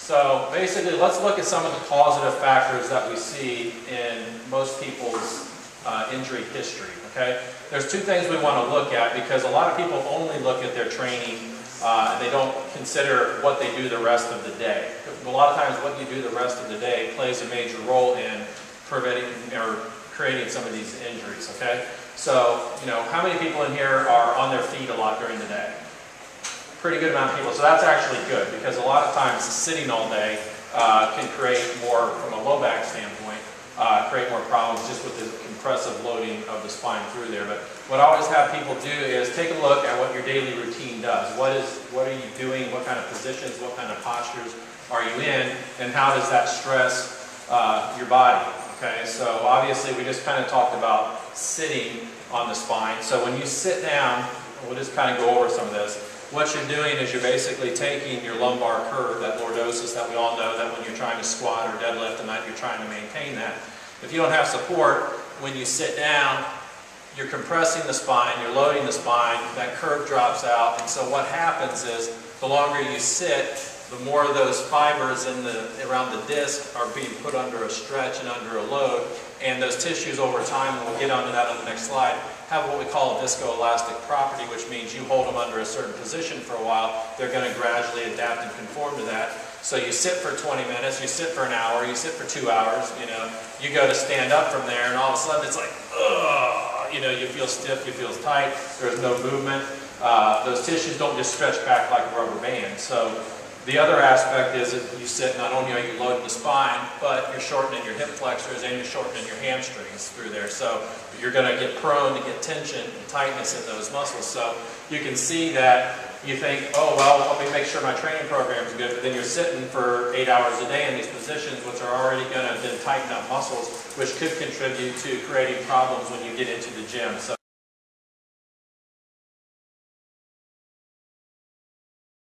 So basically, let's look at some of the causative factors that we see in most people's injury history, okay? There's two things we want to look at because a lot of people only look at their training and they don't consider what they do the rest of the day. A lot of times what you do the rest of the day plays a major role in preventing or creating some of these injuries, okay? So, you know, how many people in here are on their feet a lot during the day? Pretty good amount of people. So that's actually good because a lot of times sitting all day can create more, from a low back standpoint, create more problems just with the compressive loading of the spine through there. But what I always have people do is take a look at what your daily routine does. What are you doing? What kind of positions? What kind of postures are you in? And how does that stress your body? Okay, so obviously we just kind of talked about sitting on the spine. So when you sit down, we'll just kind of go over some of this. What you're doing is you're basically taking your lumbar curve, that lordosis that we all know that when you're trying to squat or deadlift and that you're trying to maintain that. If you don't have support, when you sit down, you're compressing the spine, you're loading the spine, that curve drops out, and so what happens is the longer you sit, the more of those fibers around the disc are being put under a stretch and under a load, and those tissues over time, and we'll get onto that on the next slide, have what we call a viscoelastic property, which means you hold them under a certain position for a while, they're going to gradually adapt and conform to that. So you sit for 20 minutes, you sit for an hour, you sit for 2 hours, you know, you go to stand up from there and all of a sudden it's like, ugh, you know, you feel stiff, you feel tight, there's no movement. Those tissues don't just stretch back like a rubber band. So the other aspect is that you sit, not only are you loading the spine, but you're shortening your hip flexors and you're shortening your hamstrings through there. So you're going to get prone to get tension and tightness in those muscles. So you can see that you think, oh, well, let me make sure my training program is good, but then you're sitting for 8 hours a day in these positions, which are already going to then tighten up muscles, which could contribute to creating problems when you get into the gym. So